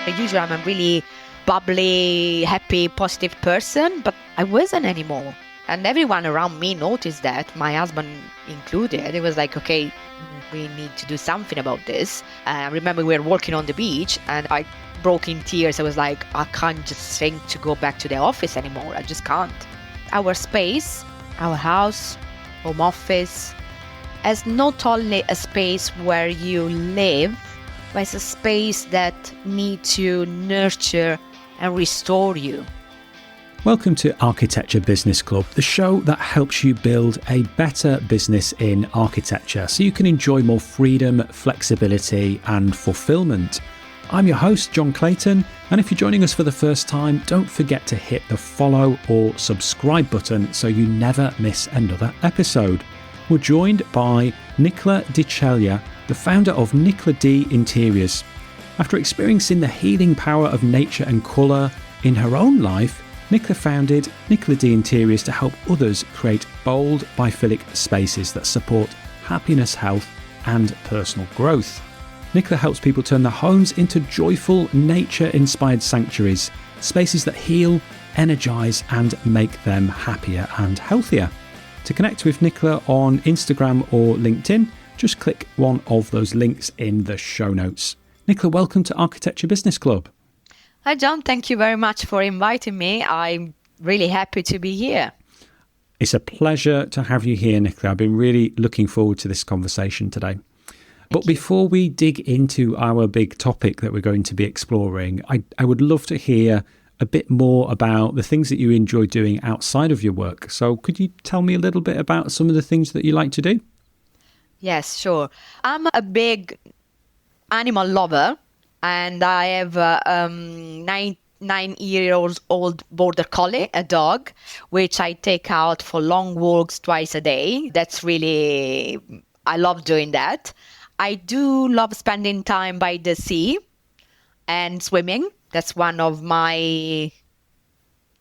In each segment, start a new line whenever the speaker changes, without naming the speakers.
Usually I'm a really bubbly, happy, positive person, but I wasn't anymore. And everyone around me noticed that, my husband included. It was like, okay, we need to do something about this. I remember we were walking on the beach and I broke in tears. I was like, I can't just think to go back to the office anymore. I just can't. Our space, our house, home office, is not only a space where you live, but it's a space that needs to nurture and restore you.
Welcome to Architecture Business Club, the show that helps you build a better business in architecture so you can enjoy more freedom, flexibility and fulfillment. I'm your host, John Clayton, and if you're joining us for the first time, don't forget to hit the follow or subscribe button so you never miss another episode. We're joined by Nicla Diceglie, the founder of Nicla D Interiors. After experiencing the healing power of nature and colour in her own life, Nicla founded Nicla D Interiors to help others create bold, biophilic spaces that support happiness, health and personal growth. Nicla helps people turn their homes into joyful, nature-inspired sanctuaries, spaces that heal, energise and make them happier and healthier. To connect with Nicla on Instagram or LinkedIn, just click one of those links in the show notes. Nicla, welcome to Architecture Business Club.
Hi, John. Thank you very much for inviting me. I'm really happy to be here.
It's a pleasure to have you here, Nicla. I've been really looking forward to this conversation today. But before we dig into our big topic that we're going to be exploring, I would love to hear a bit more about the things that you enjoy doing outside of your work. So could you tell me a little bit about some of the things that you like to do?
Yes, sure. I'm a big animal lover and I have a 9-year-old border collie, a dog, which I take out for long walks twice a day. I love doing that. I do love spending time by the sea and swimming. That's one of the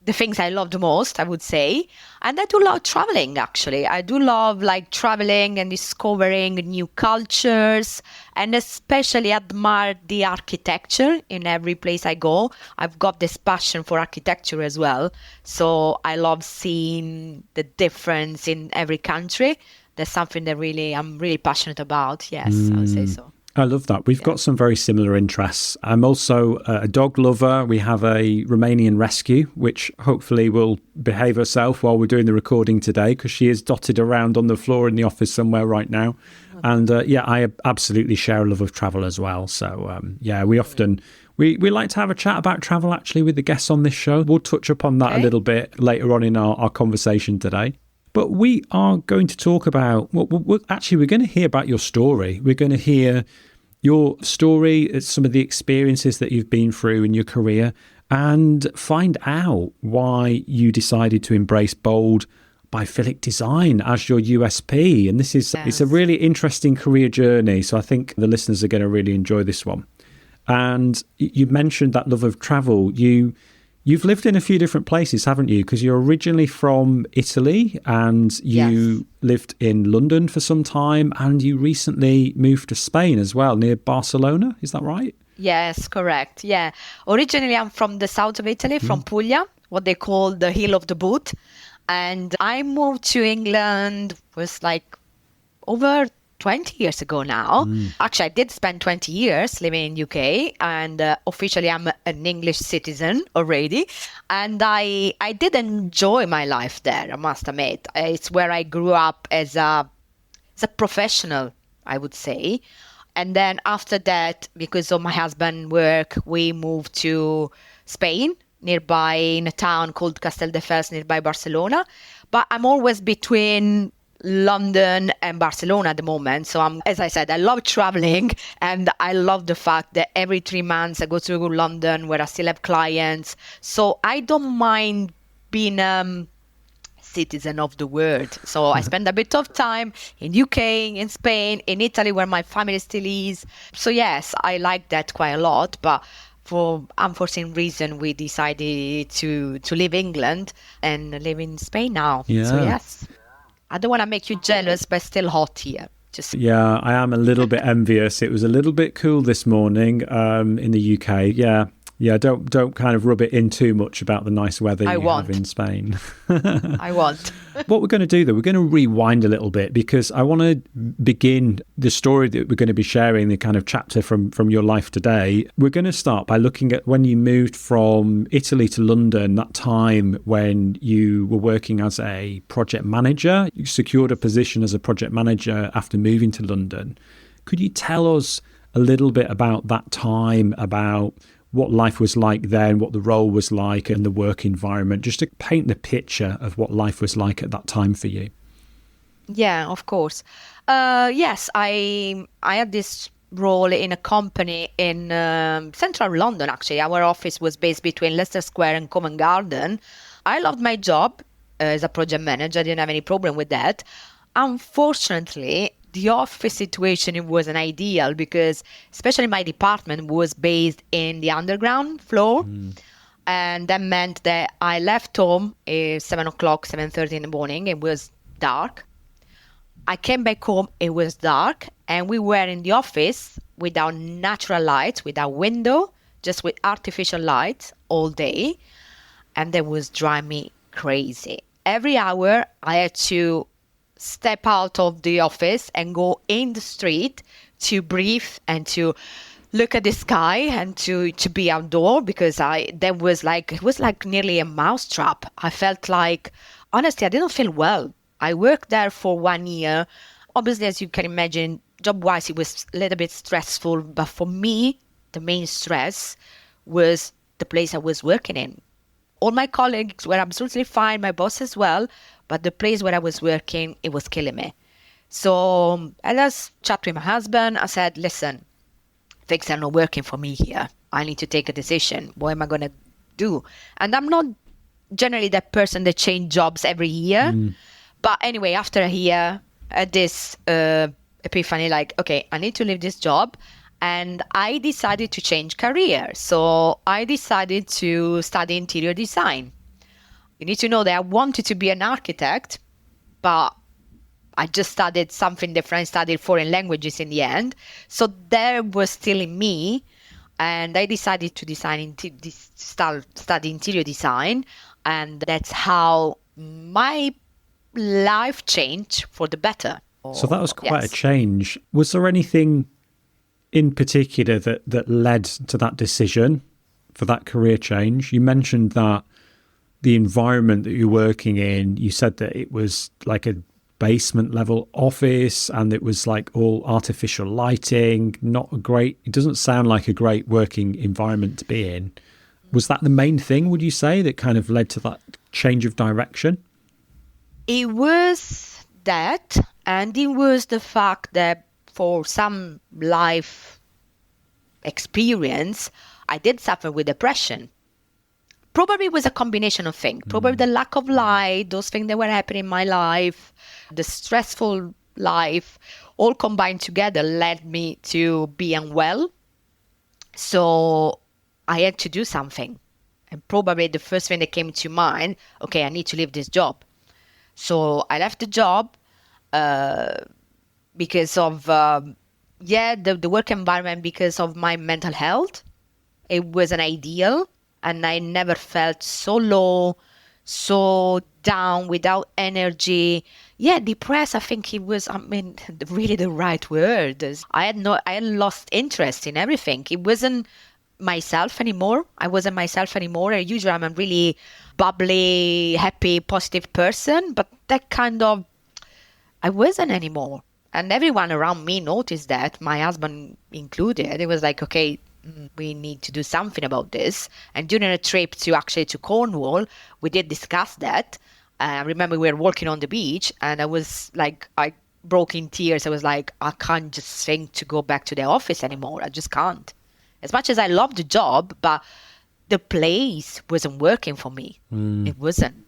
things I love the most, I would say. And I do love traveling, actually. I do love traveling and discovering new cultures and especially admire the architecture in every place I go. I've got this passion for architecture as well. So I love seeing the difference in every country. That's something that I'm really passionate about. Yes, I would say so.
I love that. We've got some very similar interests. I'm also a dog lover. We have a Romanian rescue, which hopefully will behave herself while we're doing the recording today, because she is dotted around on the floor in the office somewhere right now. And I absolutely share a love of travel as well. So we like to have a chat about travel actually with the guests on this show. We'll touch upon that a little bit later on in our conversation today. But we are going to talk about, we're going to hear about your story. We're going to hear your story, some of the experiences that you've been through in your career, and find out why you decided to embrace bold, biophilic design as your USP. And it's a really interesting career journey. So I think the listeners are going to really enjoy this one. And you mentioned that love of travel. You've lived in a few different places, haven't you? Because you're originally from Italy and you lived in London for some time and you recently moved to Spain as well, near Barcelona. Is that right?
Yes, correct. Yeah. Originally, I'm from the south of Italy, from Puglia, what they call the Hill of the Boot. And I moved to England was over 20 years ago now. Actually, I did spend 20 years living in UK and officially I'm an English citizen already. And I did enjoy my life there, I must admit. It's where I grew up as a professional, I would say. And then after that, because of my husband's work, we moved to Spain, nearby in a town called Castelldefels, nearby Barcelona. But I'm always between London and Barcelona at the moment. So as I said, I love traveling and I love the fact that every 3 months I go to London where I still have clients. So I don't mind being citizen of the world. So I spend a bit of time in UK, in Spain, in Italy where my family still is. So yes, I like that quite a lot. But for unforeseen reason, we decided to leave England and live in Spain now.
Yeah.
So yes. I don't want to make you jealous, but it's still hot here.
Yeah, I am a little bit envious. It was a little bit cool this morning in the UK. Yeah, don't kind of rub it in too much about the nice weather you have in Spain.
I won't.
What we're going to do, though, we're going to rewind a little bit because I want to begin the story that we're going to be sharing, the kind of chapter from your life today. We're going to start by looking at when you moved from Italy to London, that time when you were working as a project manager. You secured a position as a project manager after moving to London. Could you tell us a little bit about that time, about what life was like then, what the role was like and the work environment, just to paint the picture of what life was like at that time for you?
Yeah, of course. Yes, I had this role in a company in central London, actually. Our office was based between Leicester Square and Covent Garden. I loved my job as a project manager. I didn't have any problem with that. Unfortunately, the office situation, it wasn't ideal because especially my department was based in the underground floor. And that meant that I left home at 7 o'clock, 7:30 in the morning. It was dark. I came back home, it was dark. And we were in the office without natural lights, without window, just with artificial lights all day. And that was driving me crazy. Every hour I had to step out of the office and go in the street to breathe and to look at the sky and to be outdoor because it was like nearly a mousetrap. I felt like, honestly, I didn't feel well. I worked there for 1 year. Obviously, as you can imagine, job-wise, it was a little bit stressful. But for me, the main stress was the place I was working in. All my colleagues were absolutely fine, my boss as well. But the place where I was working, it was killing me. So I just chat with my husband. I said, listen, things are not working for me here. I need to take a decision. What am I going to do? And I'm not generally that person that change jobs every year. But anyway, after a year, at this epiphany, like, okay, I need to leave this job. And I decided to change career. So I decided to study interior design. You need to know that I wanted to be an architect, but I just studied something different. I studied foreign languages in the end. So there was still in me. And I decided to study interior design. And that's how my life changed for the better.
So that was quite a change. Was there anything in particular that led to that decision for that career change? You mentioned that the environment that you're working in, you said that it was like a basement level office and it was like all artificial lighting, it doesn't sound like a great working environment to be in. Was that the main thing, would you say, that kind of led to that change of direction?
It was that, and it was the fact that for some life experience, I did suffer with depression. Probably it was a combination of things. Probably the lack of light, those things that were happening in my life, the stressful life, all combined together led me to be unwell. So I had to do something. And probably the first thing that came to mind, okay, I need to leave this job. So I left the job because of, the work environment, because of my mental health. It wasn't ideal. And I never felt so low, so down, without energy. Yeah, depressed, I think it was, really the right word. I had lost interest in everything. It wasn't myself anymore. I wasn't myself anymore. Usually I'm a really bubbly, happy, positive person, but that kind of, I wasn't anymore. And everyone around me noticed that, my husband included. It was like, okay, we need to do something about this. And during a trip to Cornwall, we did discuss that. I remember we were walking on the beach and I was like, I broke in tears. I was like, I can't just think to go back to the office anymore. I just can't. As much as I love the job, but the place wasn't working for me. It wasn't.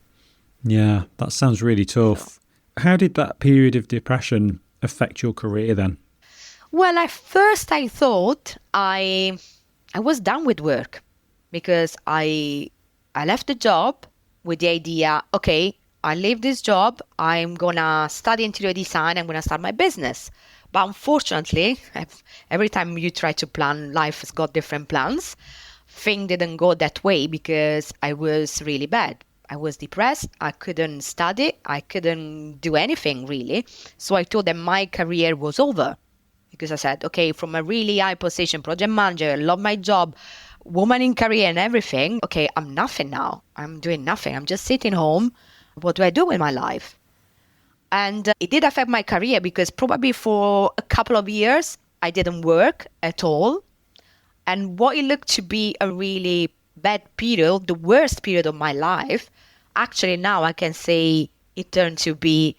Yeah, that sounds really tough. How did that period of depression affect your career then?
Well, at first I thought I was done with work because I left the job with the idea, okay, I leave this job, I'm going to study interior design, I'm going to start my business. But unfortunately, every time you try to plan, life has got different plans. Thing didn't go that way because I was really bad. I was depressed. I couldn't study. I couldn't do anything really. So I told them my career was over because I said, okay, from a really high position, project manager, love my job, woman in career and everything. Okay, I'm nothing now. I'm doing nothing. I'm just sitting home. What do I do with my life? And it did affect my career because probably for a couple of years, I didn't work at all. And what it looked to be a really bad period, the worst period of my life, actually now I can say it turned to be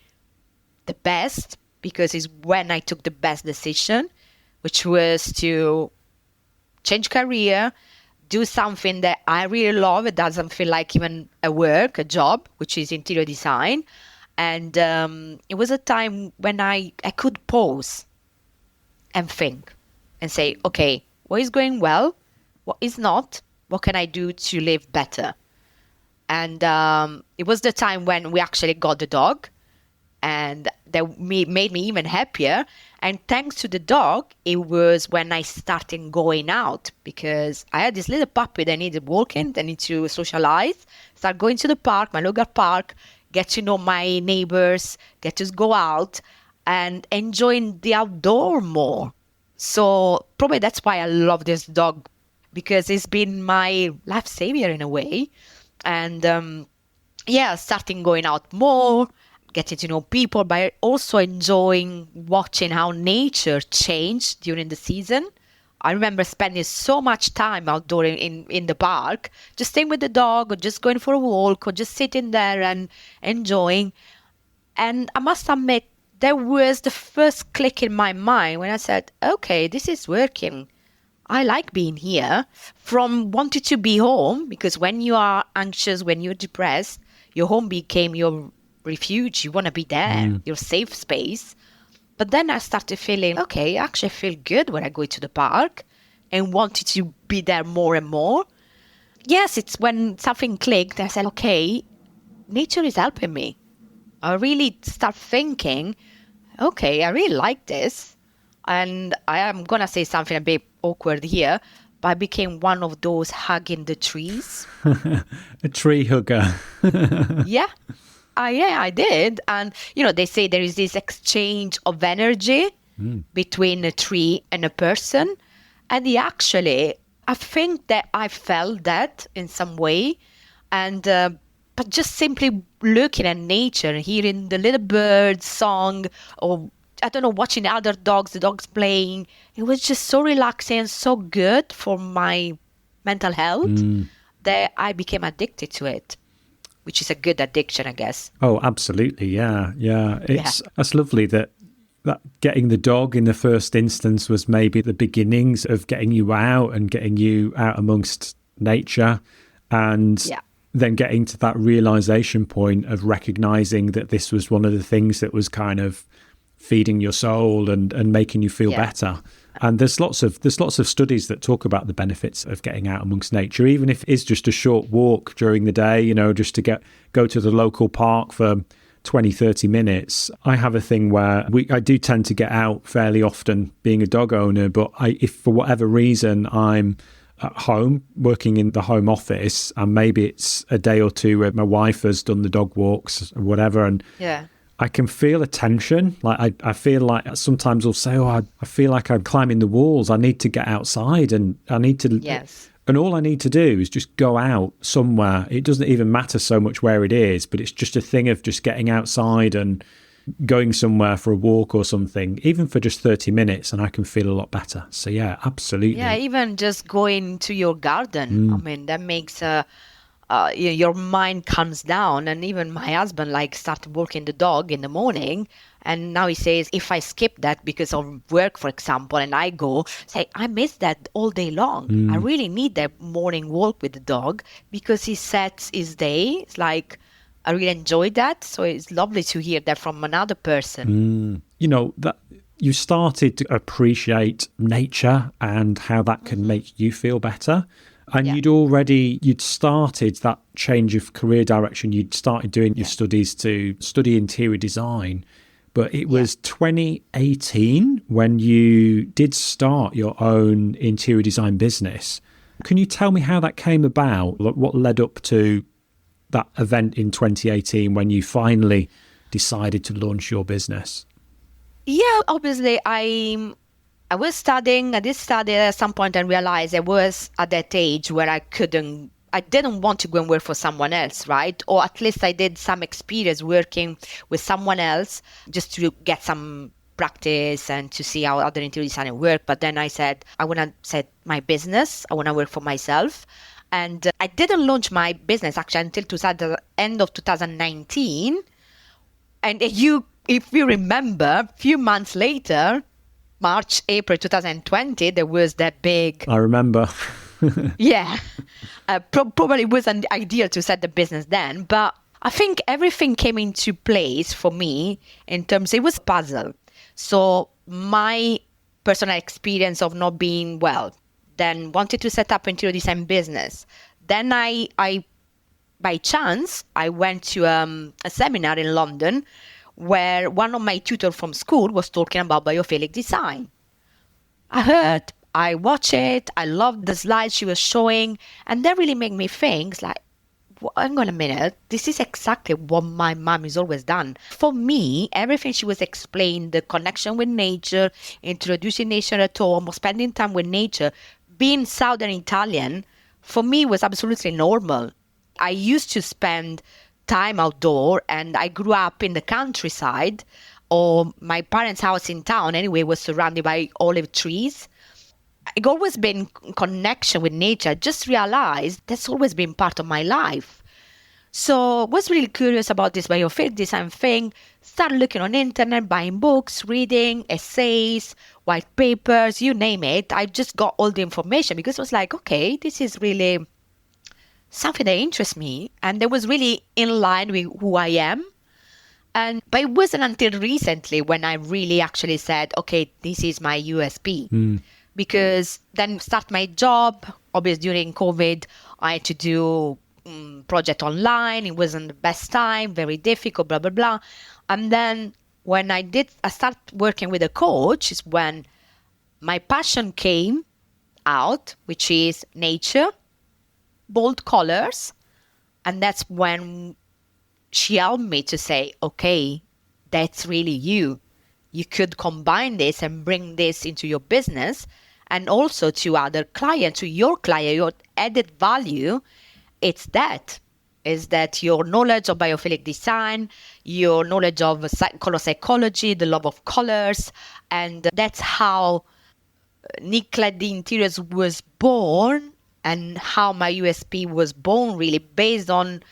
the best because it's when I took the best decision, which was to change career, do something that I really love. It doesn't feel like even a work, a job, which is interior design. And it was a time when I could pause and think and say, okay, what is going well? What is not? What can I do to live better? And it was the time when we actually got the dog, and that made me even happier. And thanks to the dog, it was when I started going out because I had this little puppy that needed walking, that needed to socialize, start going to the park, my local park, get to know my neighbors, get to go out and enjoying the outdoor more. So probably that's why I love this dog, because it's been my life savior in a way. And starting going out more, getting to know people, but also enjoying watching how nature changed during the season. I remember spending so much time outdoor in the park, just staying with the dog or just going for a walk or just sitting there and enjoying. And I must admit, there was the first click in my mind when I said, okay, this is working. I like being here. From wanting to be home, because when you are anxious, when you're depressed, your home became your refuge. You want to be there, your safe space. But then I started feeling, okay, I actually feel good when I go to the park and wanted to be there more and more. Yes, it's when something clicked. I said, okay, nature is helping me. I really start thinking, okay, I really like this. And I am going to say something a bit awkward here, but I became one of those hugging the trees.
A tree hugger.
Yeah. I did. And, they say there is this exchange of energy between a tree and a person. And I think that I felt that in some way. And, but just simply looking at nature and hearing the little birds song, or, I don't know, watching the dogs playing, it was just so relaxing and so good for my mental health that I became addicted to it. Which is a good addiction, I guess.
Oh, absolutely. Yeah. That's lovely that getting the dog in the first instance was maybe the beginnings of getting you out and getting you out amongst nature, and then getting to that realization point of recognizing that this was one of the things that was kind of feeding your soul and making you feel better. And there's lots of studies that talk about the benefits of getting out amongst nature, even if it's just a short walk during the day, just to go to the local park for 20, 30 minutes. I have a thing where I do tend to get out fairly often being a dog owner, but if for whatever reason I'm at home working in the home office and maybe it's a day or two where my wife has done the dog walks or whatever, and I can feel a tension. Like I feel like sometimes I'll say, I feel like I'm climbing the walls. I need to get outside and I need to...
Yes.
And all I need to do is just go out somewhere. It doesn't even matter so much where it is, but it's just a thing of just getting outside and going somewhere for a walk or something, even for just 30 minutes, and I can feel a lot better. So yeah, absolutely.
Yeah, even just going to your garden. I mean, that makes... your mind calms down. And even my husband started walking the dog in the morning, and now he says if I skip that because of work, for example, and I go, say I miss that all day long. I really need that morning walk with the dog because he sets his day. It's like I really enjoy that. So it's lovely to hear that from another person.
That you started to appreciate nature and how that can make you feel better. And you'd started that change of career direction. You'd started doing your studies to study interior design. but it was 2018 when you did start your own interior design business. Can you tell me how that came about? What led up to that event in 2018 when you finally decided to launch your business?
Yeah, obviously, I was studying. I did study at some point and realized I was at that age where I didn't want to go and work for someone else, right? Or at least I did some experience working with someone else just to get some practice and to see how other interior designers work. But then I said, I want to set my business. I want to work for myself. And I didn't launch my business actually until end of 2019. And if you remember, a few months later, March, April 2020, there was that big...
I remember.
Yeah. Probably wasn't ideal to set the business then, but I think everything came into place for me in terms, it was a puzzle. So my personal experience of not being well, then wanted to set up interior design business. Then I by chance, I went to a seminar in London where one of my tutors from school was talking about biophilic design. I watched it, I loved the slides she was showing, and that really made me think, like, hang on a minute, this is exactly what my mom has always done. For me, everything she was explaining, the connection with nature, introducing nature at home, or spending time with nature, being Southern Italian, for me was absolutely normal. I used to spend time outdoor, and I grew up in the countryside, or my parents' house in town anyway was surrounded by olive trees. I've always been in connection with nature. I just realized that's always been part of my life. So I was really curious about this biophilic design thing, started looking on the internet, buying books, reading, essays, white papers, you name it. I just got all the information because it was like, okay, this is really something that interests me. And that was really in line with who I am. But it wasn't until recently when I really actually said, okay, this is my USP. Because then start my job, obviously during COVID, I had to do project online. It wasn't the best time, very difficult, blah, blah, blah. And then when I started working with a coach is when my passion came out, which is nature, bold colors. And that's when she helped me to say, okay, that's really you. You could combine this and bring this into your business and also to other clients, to your client, your added value. It's that. Is that your knowledge of biophilic design, your knowledge of color psychology, the love of colors. And that's how Nicla D Interiors was born and how my USP was born, really based on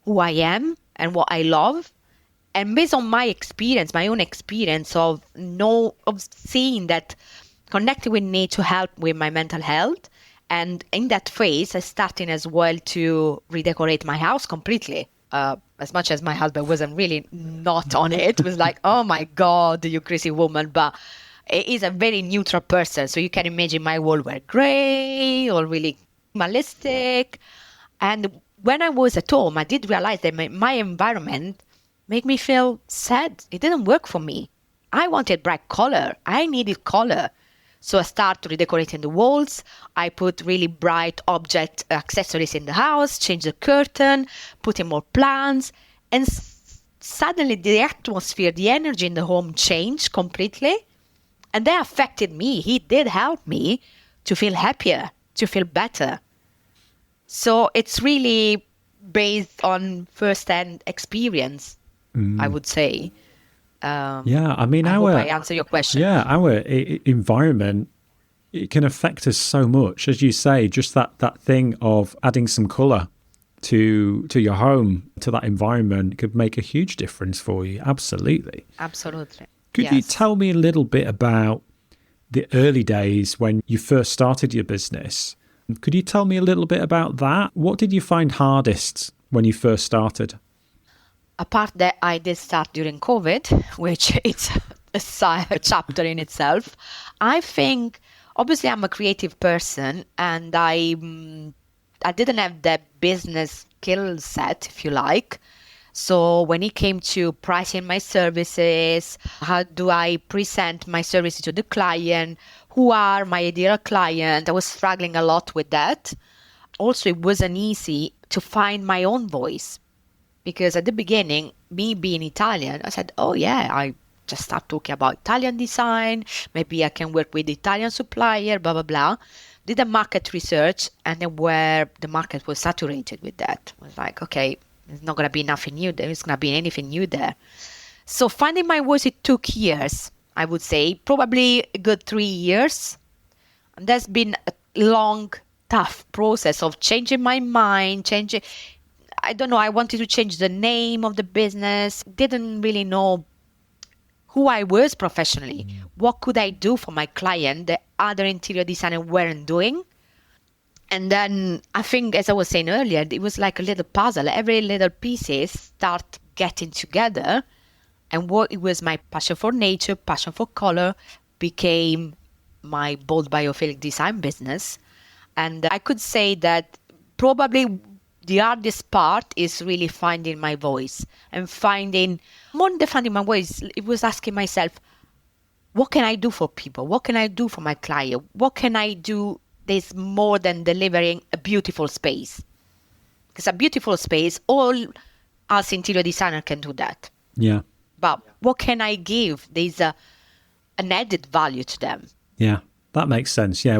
who I am and what I love. And based on my experience, my own experience of seeing that connecting with nature helped with my mental health. And in that phase, I started as well to redecorate my house completely. As much as my husband wasn't really not on it, was like, oh my God, you crazy woman. But he is a very neutral person. So you can imagine my wall were gray or really minimalistic. And when I was at home, I did realize that my environment made me feel sad. It didn't work for me. I wanted bright color. I needed color. So I started redecorating the walls. I put really bright object accessories in the house, changed the curtain, put in more plants. And suddenly the atmosphere, the energy in the home changed completely. And that affected me. He did help me to feel happier, to feel better. So it's really based on first-hand experience, I would say.
Yeah, I mean,
I hope I answer your question.
Yeah, our environment, it can affect us so much. As you say, just that thing of adding some colour to your home, to that environment, could make a huge difference for you. Absolutely.
Absolutely.
Could you tell me a little bit about the early days when you first started your business? Could you tell me a little bit about that? What did you find hardest when you first started?
A part that I did start during COVID, which is a chapter in itself. I think, obviously, I'm a creative person, and I didn't have that business skill set, if you like. So when it came to pricing my services, how do I present my services to the client? Who are my ideal client? I was struggling a lot with that. Also, it wasn't easy to find my own voice because at the beginning, me being Italian, I said, oh yeah, I just start talking about Italian design. Maybe I can work with Italian supplier, blah, blah, blah. Did a market research, and then where the market was saturated with that. I was like, okay, there's not going to be nothing new there. There's going to be anything new there. So finding my voice, it took years, I would say, probably a good 3 years. And that's been a long, tough process of changing my mind, I don't know, I wanted to change the name of the business, didn't really know who I was professionally. What could I do for my client that other interior designers weren't doing? And then I think, as I was saying earlier, it was like a little puzzle. Every little pieces start getting together. And what it was my passion for nature, passion for color, became my bold biophilic design business. And I could say that probably the hardest part is really finding my voice and more than finding my voice, it was asking myself, what can I do for people? What can I do for my client? What can I do that's more than delivering a beautiful space? Because a beautiful space, all us interior designer can do that.
Yeah.
But what can I give? There's an added value to them.
Yeah, that makes sense. Yeah.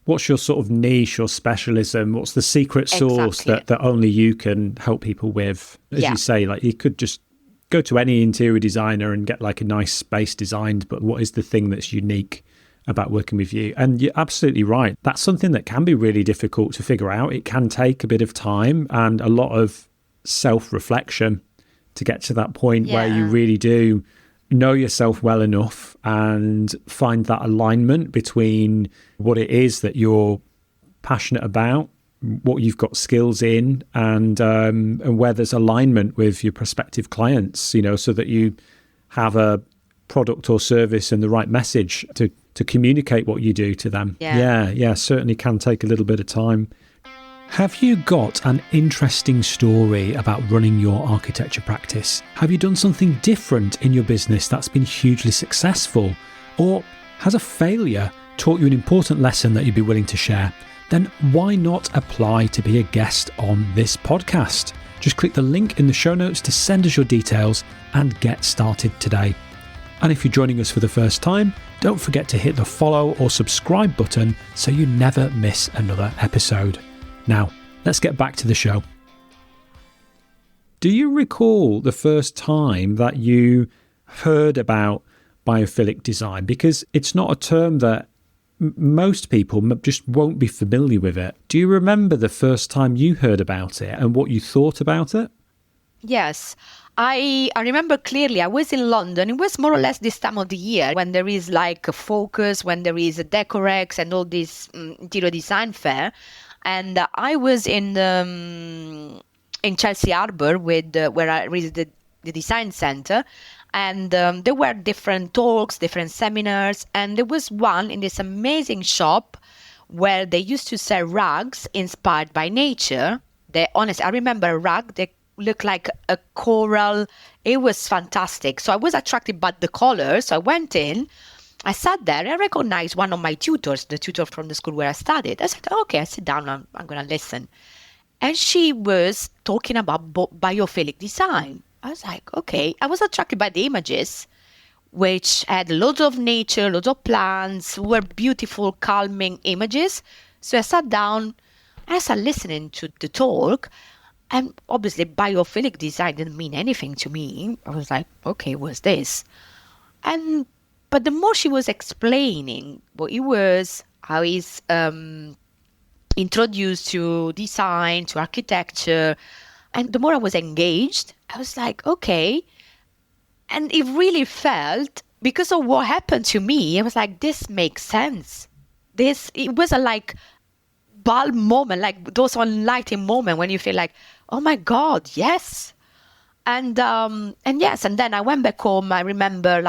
What's your sort of niche or specialism? What's the secret sauce that only you can help people with? As you say, like you could just go to any interior designer and get like a nice space designed, but what is the thing that's unique about working with you? And you're absolutely right. That's something that can be really difficult to figure out. It can take a bit of time and a lot of self-reflection to get to that point where you really do know yourself well enough and find that alignment between what it is that you're passionate about, what you've got skills in, and where there's alignment with your prospective clients, you know, so that you have a product or service and the right message to communicate what you do to them. Yeah, certainly can take a little bit of time. Have you got an interesting story about running your architecture practice? Have you done something different in your business that's been hugely successful? Or has a failure taught you an important lesson that you'd be willing to share? Then why not apply to be a guest on this podcast? Just click the link in the show notes to send us your details and get started today. And if you're joining us for the first time, don't forget to hit the follow or subscribe button so you never miss another episode. Now, let's get back to the show. Do you recall the first time that you heard about biophilic design? Because it's not a term that most people just won't be familiar with it. Do you remember the first time you heard about it and what you thought about it?
Yes. I remember clearly, I was in London. It was more or less this time of the year when there is like a Focus, when there is a Decorex and all this interior design fair. And I was in Chelsea Harbour where I visited the design center. And there were different talks, different seminars. And there was one in this amazing shop where they used to sell rugs inspired by nature. I remember a rug that looked like a coral. It was fantastic. So I was attracted by the colors. So I went in. I sat there and I recognized one of my tutors, the tutor from the school where I studied. I said, okay, I sit down, I'm going to listen. And she was talking about biophilic design. I was like, okay. I was attracted by the images, which had loads of nature, loads of plants, were beautiful, calming images. So I sat down and I started listening to the talk. And obviously, biophilic design didn't mean anything to me. I was like, okay, what's this? But the more she was explaining what it was, how he's introduced to design, to architecture, and the more I was engaged, I was like, okay. And it really felt, because of what happened to me, I was like, this makes sense. It was a like bulb moment, like those enlightening moment when you feel like, oh my God, yes. And yes, and then I went back home. I remember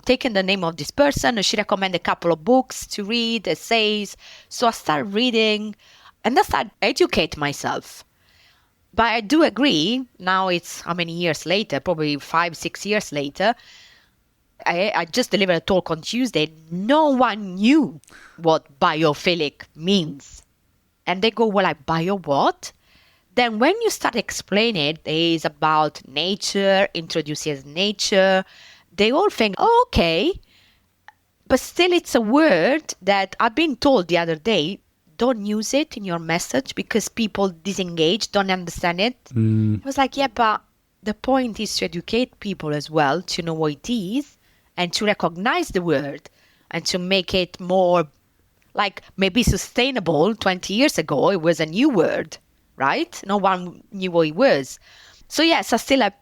taking the name of this person, and she recommended a couple of books to read, essays. So I started reading, and I started educate myself. But I do agree, now it's how many years later, probably 5, 6 years later, I just delivered a talk on Tuesday. No one knew what biophilic means. And they go, well, like, bio what? Then when you start explaining it is about nature, introduces nature, they all think, oh, okay. But still, it's a word that I've been told the other day, don't use it in your message because people disengage, don't understand it. I was like, yeah, but the point is to educate people as well, to know what it is and to recognize the word and to make it more like maybe sustainable. 20 years ago, it was a new word, right? No one knew what it was. So yes, I still have,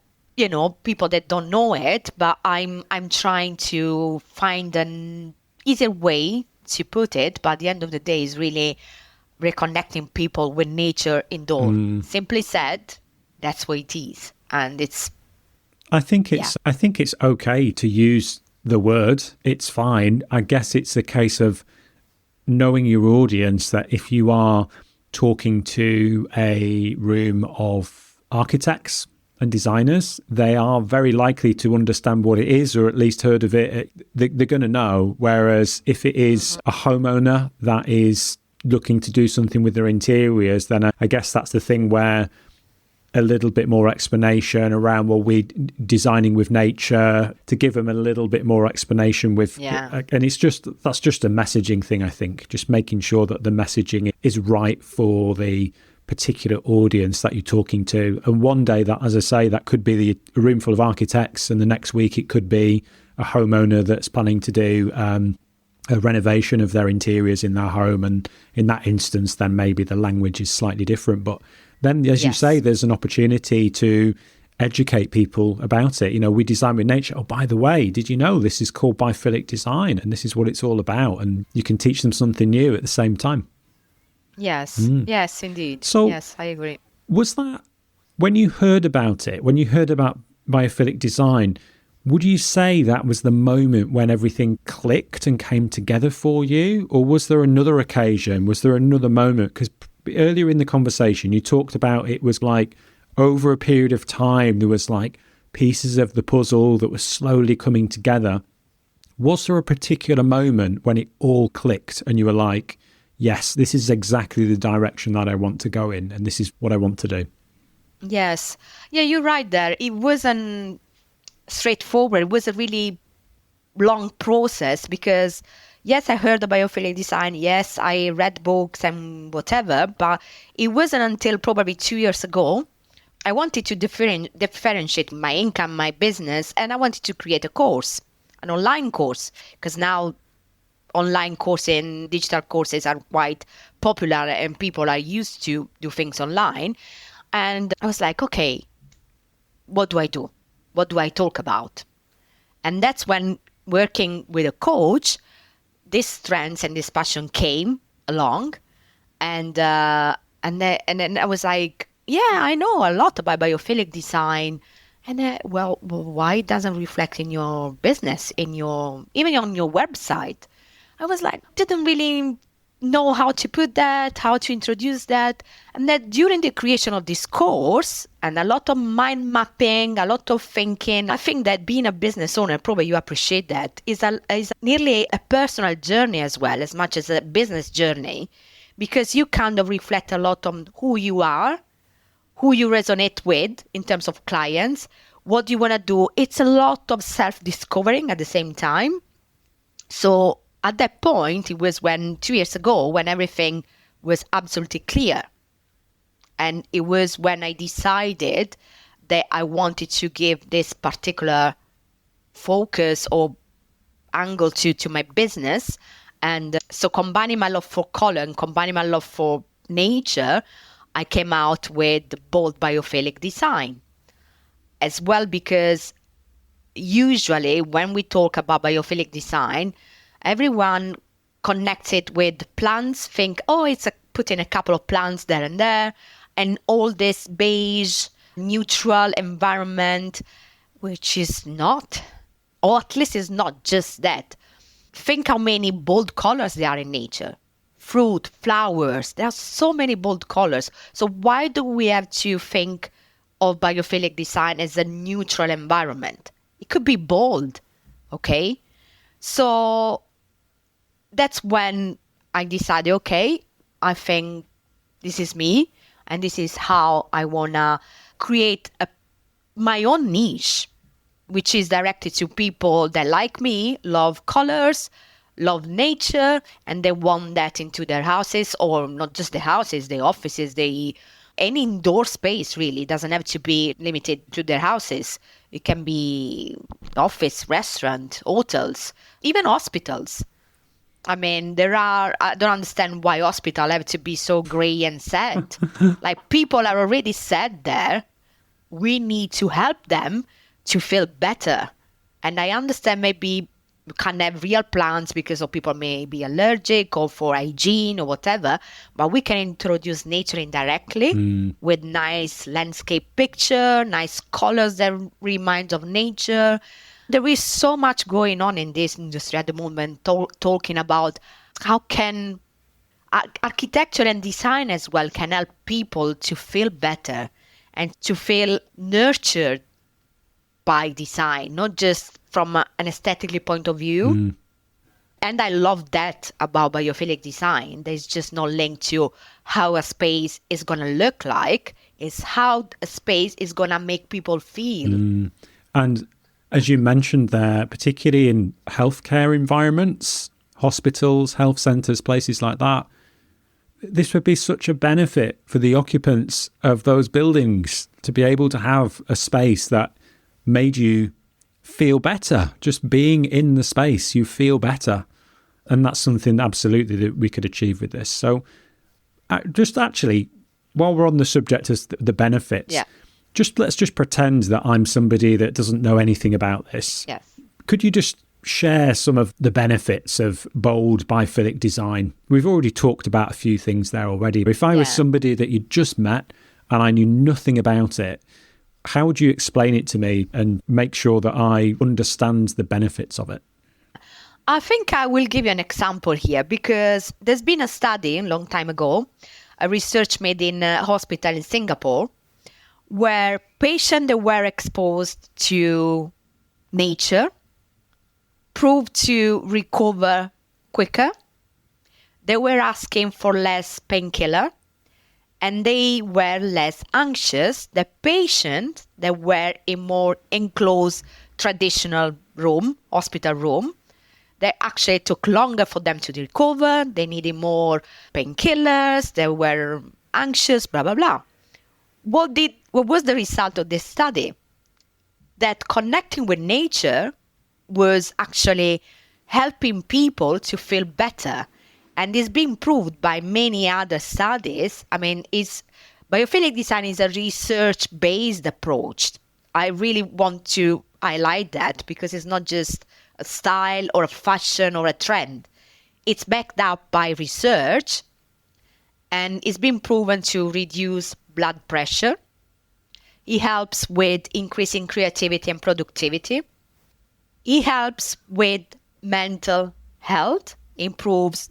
people that don't know it, but I'm trying to find an easier way to put it. But at the end of the day, is really reconnecting people with nature indoor. Simply said, that's what it is, and it's.
I think it's okay to use the word. It's fine. I guess it's a case of knowing your audience, that if you are talking to a room of architects and designers, they are very likely to understand what it is, or at least heard of it. They're going to know. Whereas if it is a homeowner that is looking to do something with their interiors, then I guess that's the thing where a little bit more explanation around, well, we're designing with nature, to give them a little bit more explanation with, and that's just a messaging thing, I think, just making sure that the messaging is right for the particular audience that you're talking to. And one day that, as I say, that could be a room full of architects, and the next week it could be a homeowner that's planning to do a renovation of their interiors in their home. And in that instance, then maybe the language is slightly different. But then, as you say, there's an opportunity to educate people about it. We design with nature. Oh, by the way, did you know this is called biophilic design, and this is what it's all about? And you can teach them something new at the same time.
Yes, yes, indeed.
So,
yes, I agree.
Was that, when you heard about it, when you heard about biophilic design, would you say that was the moment when everything clicked and came together for you? Or was there another occasion? Was there another moment? Because earlier in the conversation, you talked about it was like over a period of time, there was like pieces of the puzzle that were slowly coming together. Was there a particular moment when it all clicked and you were like, yes, this is exactly the direction that I want to go in, and this is what I want to do?
Yes. Yeah, you're right there. It wasn't straightforward. It was a really long process because, yes, I heard about biophilic design. Yes, I read books and whatever, but it wasn't until probably 2 years ago I wanted to differentiate my income, my business, and I wanted to create a course, an online course, because now online courses, digital courses are quite popular and people are used to do things online. And I was like, okay, what do I do? What do I talk about? And that's when, working with a coach, this strength and this passion came along. And then I was like, yeah, I know a lot about biophilic design. And well, why it doesn't reflect in your business, even on your website? I was like, didn't really know how to put that, how to introduce that. And that during the creation of this course and a lot of mind mapping, a lot of thinking, I think that being a business owner, probably you appreciate that, is nearly a personal journey as well, as much as a business journey, because you kind of reflect a lot on who you are, who you resonate with in terms of clients, what you want to do. It's a lot of self-discovering at the same time. So at that point, it was 2 years ago, when everything was absolutely clear. And it was when I decided that I wanted to give this particular focus or angle to my business. And so combining my love for color and combining my love for nature, I came out with bold biophilic design as well, because usually when we talk about biophilic design, everyone connected with plants think, oh, it's putting a couple of plants there and all this beige, neutral environment, which is not, or at least is not just that. Think how many bold colors there are in nature. fruit, flowers. There are so many bold colors. So why do we have to think of biophilic design as a neutral environment? It could be bold, okay? So that's when I decided, okay, I think this is me, and this is how I want to create my own niche, which is directed to people that, like me, love colors, love nature, and they want that into their houses, or not just the houses, the offices, any indoor space. Really, it doesn't have to be limited to their houses. It can be office, restaurant, hotels, even hospitals. I mean, I don't understand why hospitals have to be so grey and sad. Like, people are already sad there. We need to help them to feel better. And I understand maybe you can't have real plants because of people may be allergic or for hygiene or whatever, but we can introduce nature indirectly with nice landscape picture, nice colors that remind of nature. There is so much going on in this industry at the moment, talking about how can architecture and design as well can help people to feel better and to feel nurtured by design, not just from an aesthetically point of view. And I love that about biophilic design. There's just no link to how a space is going to look like. It's how a space is going to make people feel.
And as you mentioned there, particularly in healthcare environments, hospitals, health centres, places like that, this would be such a benefit for the occupants of those buildings to be able to have a space that made you feel better. Just being in the space, you feel better. And that's something absolutely that we could achieve with this. So just actually, while we're on the subject of the benefits, let's just pretend that I'm somebody that doesn't know anything about this.
Yes.
Could you just share some of the benefits of bold biophilic design? We've already talked about a few things there already. But if I was somebody that you just met and I knew nothing about it, how would you explain it to me and make sure that I understand the benefits of it?
I think I will give you an example here, because there's been a study a long time ago, a research made in a hospital in Singapore, where patients that were exposed to nature proved to recover quicker. They were asking for less painkiller, and they were less anxious. The patients that were in more enclosed traditional room, hospital room, they actually took longer for them to recover. They needed more painkillers. They were anxious, blah, blah, blah. What was the result of this study? That connecting with nature was actually helping people to feel better. And it's been proved by many other studies. I mean, biophilic design is a research-based approach. I really want to highlight that, because it's not just a style or a fashion or a trend. It's backed up by research, and it's been proven to reduce blood pressure. It helps with increasing creativity and productivity. It helps with mental health, improves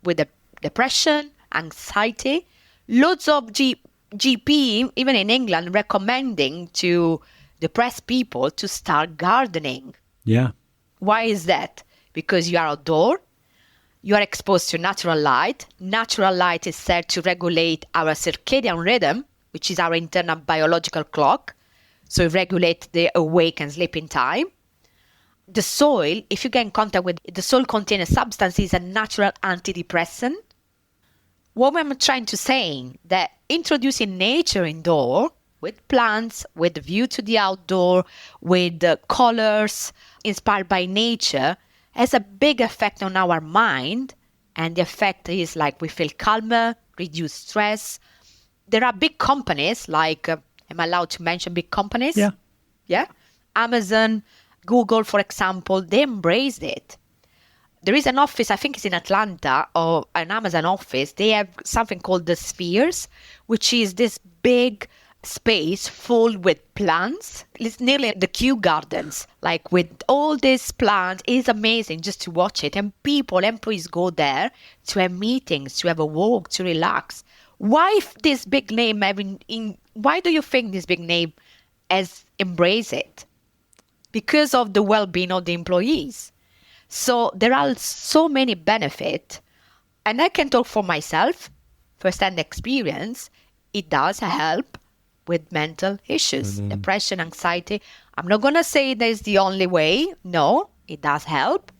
with the depression, anxiety. Loads of GP, even in England, recommending to depressed people to start gardening.
Yeah.
Why is that? Because you are outdoor, you are exposed to natural light. Natural light is said to regulate our circadian rhythm, which is our internal biological clock. So it regulates the awake and sleeping time. The soil, if you get in contact with the soil, contains a substance, is a natural antidepressant. What I'm trying to say, that introducing nature indoor with plants, with the view to the outdoor, with the colors inspired by nature, has a big effect on our mind. And the effect is like we feel calmer, reduce stress. There are big companies like, am I allowed to mention big companies?
Yeah.
Yeah. Amazon, Google, for example, they embraced it. There is an office, I think it's in Atlanta, or an Amazon office. They have something called the Spheres, which is this big space full with plants. It's nearly the Kew Gardens, like with all these plants. It's amazing just to watch it. And employees go there to have meetings, to have a walk, to relax. Why this big name why do you think this big name has embraced it? Because of the well-being of the employees. So there are so many benefits. And I can talk for myself, first-hand experience. It does help with mental issues, depression, anxiety. I'm not going to say that is the only way. No, it does help.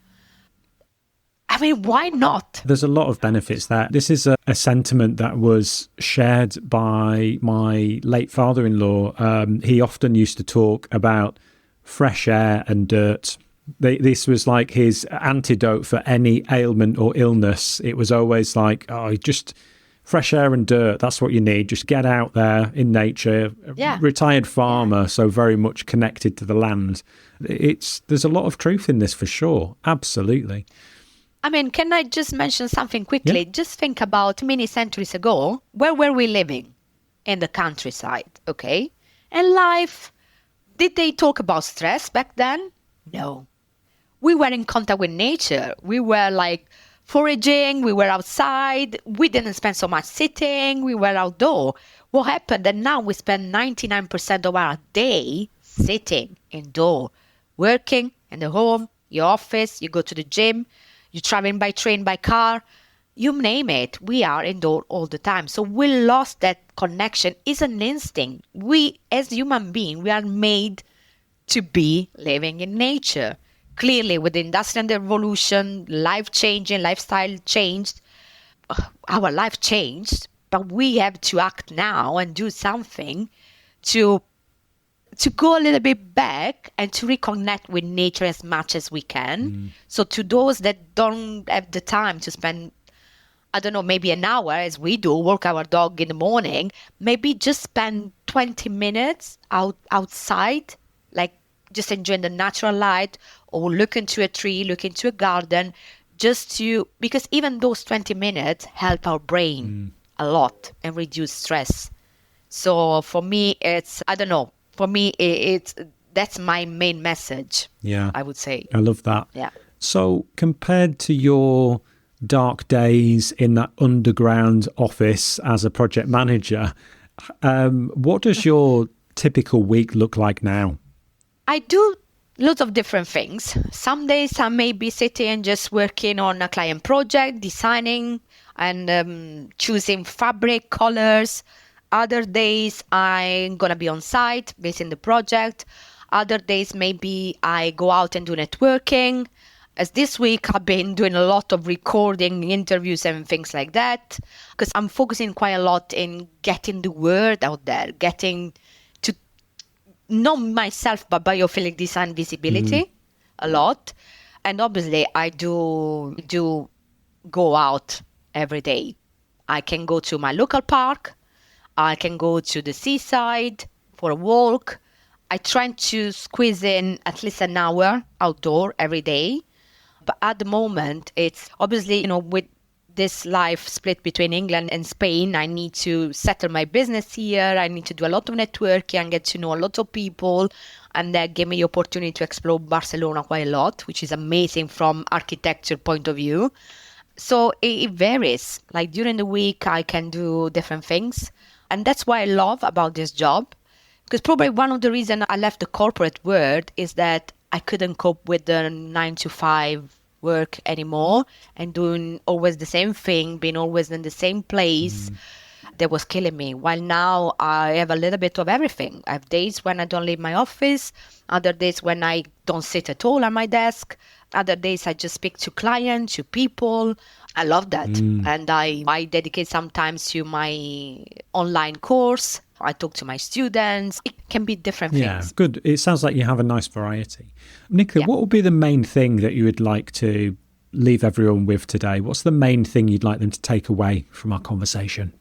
I mean, why not?
There's a lot of benefits there. This is a sentiment that was shared by my late father-in-law. He often used to talk about fresh air and dirt. This was like his antidote for any ailment or illness. It was always like, just fresh air and dirt, that's what you need. Just get out there in nature.
Yeah.
Retired farmer, so very much connected to the land. There's a lot of truth in this for sure. Absolutely.
I mean, can I just mention something quickly?
Yeah.
Just think about many centuries ago, where were we living? In the countryside, okay? And life, did they talk about stress back then? No. We were in contact with nature. We were like foraging, we were outside, we didn't spend so much sitting, we were outdoor. What happened that now we spend 99% of our day sitting indoor, working in the home, your office, you go to the gym, you're traveling by train, by car, you name it. We are indoor all the time. So we lost that connection. It's an instinct. We, as human beings, we are made to be living in nature. Clearly, with the Industrial Revolution, life-changing, lifestyle changed, our life changed, but we have to act now and do something to go a little bit back and to reconnect with nature as much as we can. So to those that don't have the time to spend, I don't know, maybe an hour as we do, walk our dog in the morning, maybe just spend 20 minutes outside, like just enjoying the natural light, or look into a tree, look into a garden, because even those 20 minutes help our brain a lot and reduce stress. So for me, that's my main message.
Yeah.
I would say.
I love that.
Yeah.
So compared to your dark days in that underground office as a project manager, what does your typical week look like now?
I do lots of different things. Some days I may be sitting just working on a client project, designing and choosing fabric colors. Other days I'm going to be on site, based in the project. Other days maybe I go out and do networking. As this week I've been doing a lot of recording interviews and things like that, because I'm focusing quite a lot in getting the word out there, getting to know myself by biophilic design visibility a lot. And obviously I do go out every day. I can go to my local park. I can go to the seaside for a walk. I try to squeeze in at least an hour outdoor every day. But at the moment, it's obviously, with this life split between England and Spain, I need to settle my business here. I need to do a lot of networking and get to know a lot of people. And that gave me the opportunity to explore Barcelona quite a lot, which is amazing from architecture point of view. So it varies. Like during the week, I can do different things. And that's what I love about this job. Because probably one of the reasons I left the corporate world is that I couldn't cope with the 9-to-5 work anymore and doing always the same thing, being always in the same place. That was killing me. While now I have a little bit of everything. I have days when I don't leave my office, other days when I don't sit at all at my desk, other days I just speak to clients, to people. I love that. And I dedicate sometimes to my online course. I talk to my students. It can be different things.
Yeah, good. It sounds like you have a nice variety. Nicola, what would be the main thing that you would like to leave everyone with today? What's the main thing you'd like them to take away from our conversation?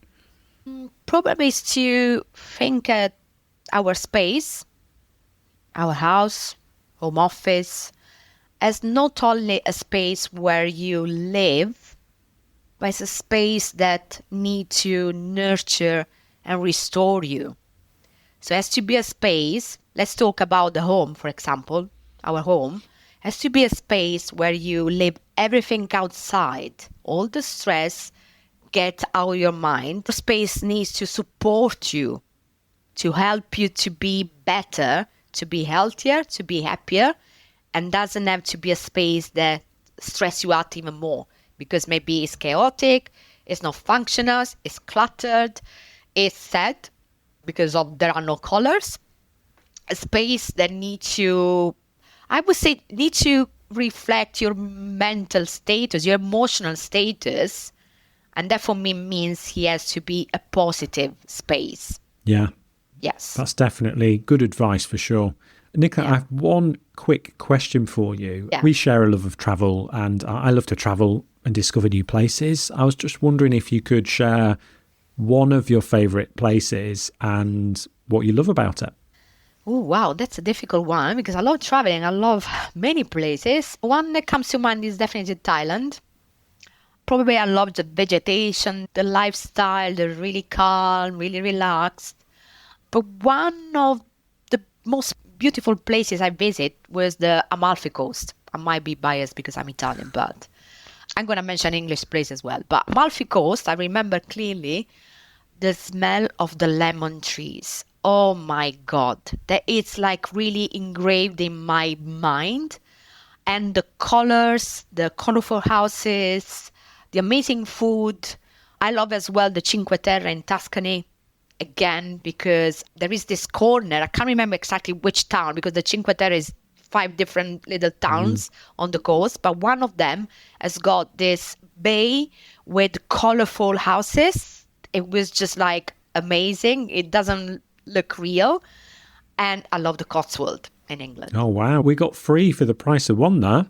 Probably is to think at our space, our house, home office, as not only a space where you live, but it's a space that needs to nurture and restore you. So it has to be a space. Let's talk about the home, for example. Our home has to be a space where you leave everything outside, all the stress, get out of your mind. The space needs to support you, to help you to be better, to be healthier, to be happier, and doesn't have to be a space that stress you out even more, because maybe it's chaotic, it's not functional, it's cluttered, it's sad because of there are no colors. A space that needs to, I would say, need to reflect your mental status, your emotional status, and that for me means he has to be a positive space.
Yeah.
Yes.
That's definitely good advice for sure. Nicola,
Yeah.
I have one quick question for you.
Yeah.
We share a love of travel, and I love to travel and discover new places. I was just wondering if you could share one of your favourite places and what you love about it.
Oh, wow, that's a difficult one because I love traveling. I love many places. One that comes to mind is definitely Thailand. Probably I love the vegetation, the lifestyle, the really calm, really relaxed. But one of the most beautiful places I visit was the Amalfi Coast. I might be biased because I'm Italian, but I'm going to mention English place as well. But Amalfi Coast, I remember clearly the smell of the lemon trees. Oh my God, that it's like really engraved in my mind. And the colors, the colorful houses, the amazing food. I love as well the Cinque Terre in Tuscany. Again, because there is this corner, I can't remember exactly which town, because the Cinque Terre is 5 different little towns on the coast, but one of them has got this bay with colorful houses. It was just like amazing. It doesn't look real. And I love the Cotswold in England.
Oh, wow. We got 3 for the price of 1 there.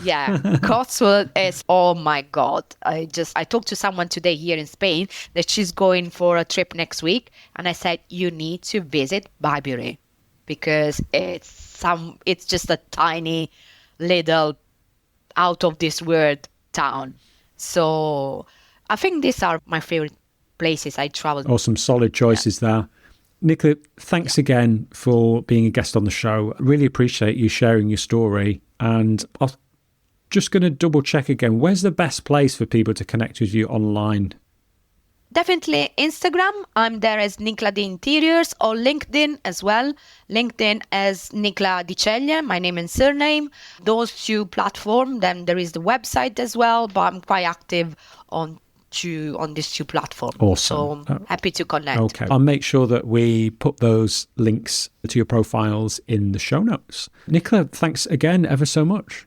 Yeah, Cotswold is, oh my God. I talked to someone today here in Spain that she's going for a trip next week. And I said, you need to visit Barbary because it's just a tiny little out of this world town. So I think these are my favorite places I traveled.
Oh, some solid choices there. Nicola, thanks again for being a guest on the show. I really appreciate you sharing your story. And I'm just going to double check again. Where's the best place for people to connect with you online?
Definitely Instagram. I'm there as Nicla D Interiors, or LinkedIn as well. LinkedIn as Nicla Diceglie, my name and surname. Those 2 platforms. Then there is the website as well, but I'm quite active on these 2 platforms.
Awesome.
So happy to connect.
Okay. I'll make sure that we put those links to your profiles in the show notes. Nicola, thanks again ever so much.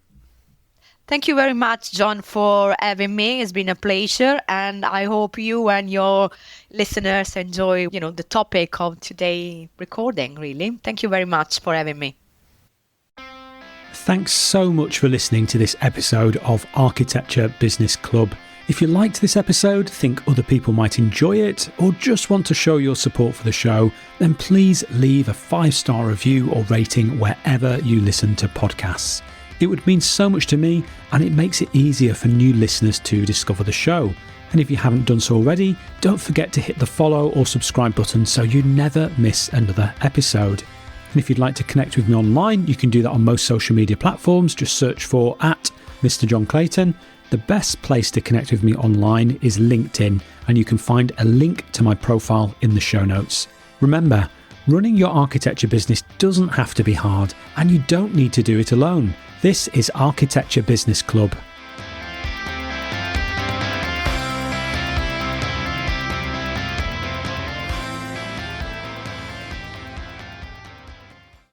Thank you very much, John, for having me. It's been a pleasure, and I hope you and your listeners enjoy, the topic of today's recording, really. Thank you very much for having me.
Thanks so much for listening to this episode of Architecture Business Club. If you liked this episode, think other people might enjoy it, or just want to show your support for the show, then please leave a 5-star review or rating wherever you listen to podcasts. It would mean so much to me, and it makes it easier for new listeners to discover the show. And if you haven't done so already, don't forget to hit the follow or subscribe button so you never miss another episode. And if you'd like to connect with me online, you can do that on most social media platforms. Just search for @Mr. John Clayton. The best place to connect with me online is LinkedIn, and you can find a link to my profile in the show notes. Remember, running your architecture business doesn't have to be hard, and you don't need to do it alone. This is Architecture Business Club,